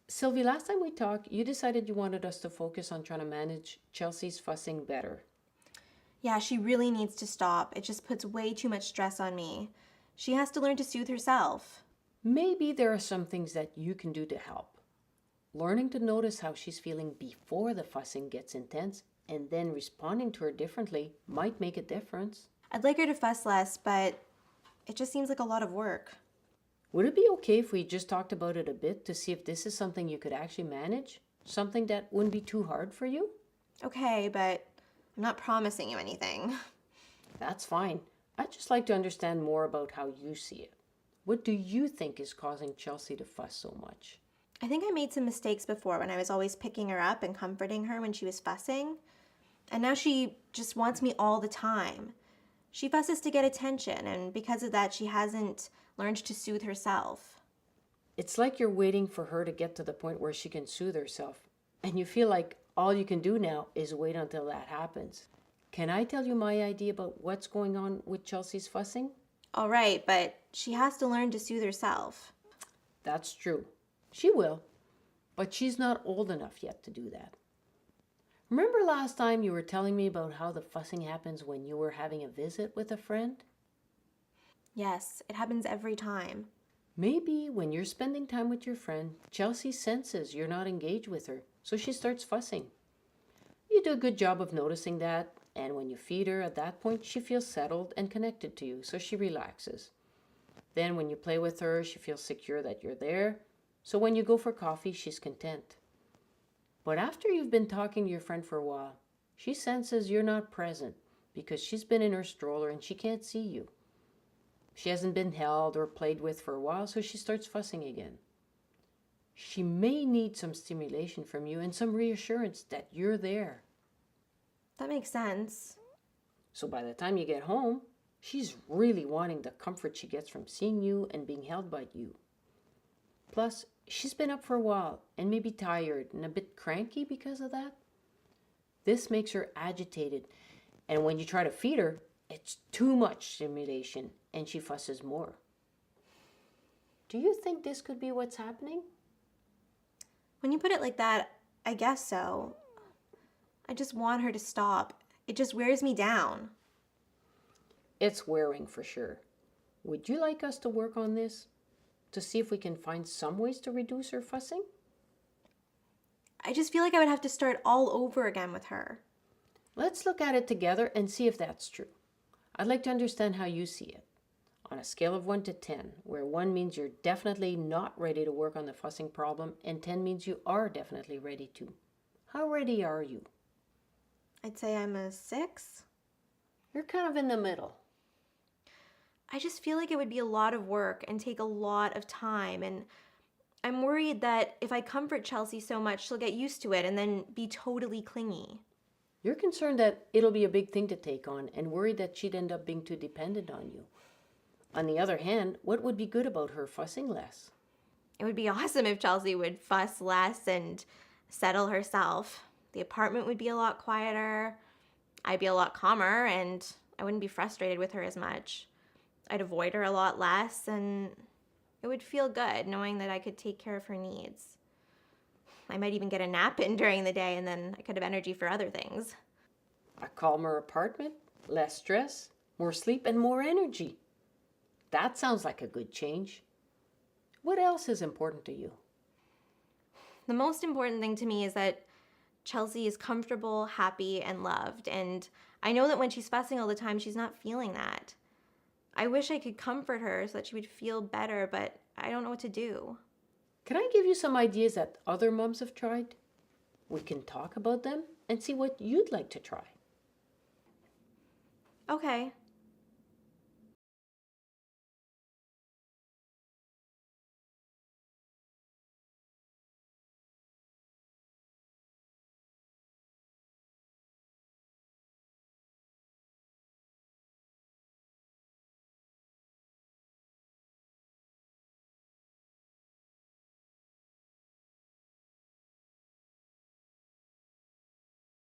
Sylvie, last time we talked, you decided you wanted us to focus on trying to manage Chelsea's fussing better. Yeah, she really needs to stop. It just puts way too much stress on me. She has to learn to soothe herself. Maybe there are some things that you can do to help. Learning to notice how she's feeling before the fussing gets intense and then responding to her differently might make a difference. I'd like her to fuss less, but it just seems like a lot of work. Would it be okay if we just talked about it a bit to see if this is something you could actually manage? Something that wouldn't be too hard for you? Okay, but I'm not promising you anything. That's fine. I'd just like to understand more about how you see it. What do you think is causing Chelsea to fuss so much? I think I made some mistakes before when I was always picking her up and comforting her when she was fussing. And now she just wants me all the time. She fusses to get attention, and because of that, she hasn't learned to soothe herself. It's like you're waiting for her to get to the point where she can soothe herself, and you feel like all you can do now is wait until that happens. Can I tell you my idea about what's going on with Chelsea's fussing? All right, but she has to learn to soothe herself. That's true. She will, but she's not old enough yet to do that. Remember last time you were telling me about how the fussing happens when you were having a visit with a friend? Yes, it happens every time. Maybe when you're spending time with your friend, Chelsea senses you're not engaged with her, so she starts fussing. You do a good job of noticing that, and when you feed her at that point, she feels settled and connected to you, so she relaxes. Then when you play with her, she feels secure that you're there, so when you go for coffee, she's content. But after you've been talking to your friend for a while, she senses you're not present because she's been in her stroller and she can't see you. She hasn't been held or played with for a while, so she starts fussing again. She may need some stimulation from you and some reassurance that you're there. That makes sense. So by the time you get home, she's really wanting the comfort she gets from seeing you and being held by you. Plus, she's been up for a while and maybe tired and a bit cranky because of that. This makes her agitated, and when you try to feed her, it's too much stimulation and she fusses more. Do you think this could be what's happening? When you put it like that, I guess so. I just want her to stop. It just wears me down. It's wearing for sure. Would you like us to work on this? To see if we can find some ways to reduce her fussing? I just feel like I would have to start all over again with her. Let's look at it together and see if that's true. I'd like to understand how you see it. On a scale of 1 to 10, where 1 means you're definitely not ready to work on the fussing problem and 10 means you are definitely ready to. How ready are you? I'd say I'm a 6. You're kind of in the middle. I just feel like it would be a lot of work and take a lot of time, and I'm worried that if I comfort Chelsea so much, she'll get used to it and then be totally clingy. You're concerned that it'll be a big thing to take on and worried that she'd end up being too dependent on you. On the other hand, what would be good about her fussing less? It would be awesome if Chelsea would fuss less and settle herself. The apartment would be a lot quieter. I'd be a lot calmer, and I wouldn't be frustrated with her as much. I'd avoid her a lot less, and it would feel good knowing that I could take care of her needs. I might even get a nap in during the day, and then I could have energy for other things. A calmer apartment, less stress, more sleep, and more energy. That sounds like a good change. What else is important to you? The most important thing to me is that Chelsea is comfortable, happy, and loved, and I know that when she's fussing all the time, she's not feeling that. I wish I could comfort her so that she would feel better, but I don't know what to do. Can I give you some ideas that other moms have tried? We can talk about them and see what you'd like to try. Okay,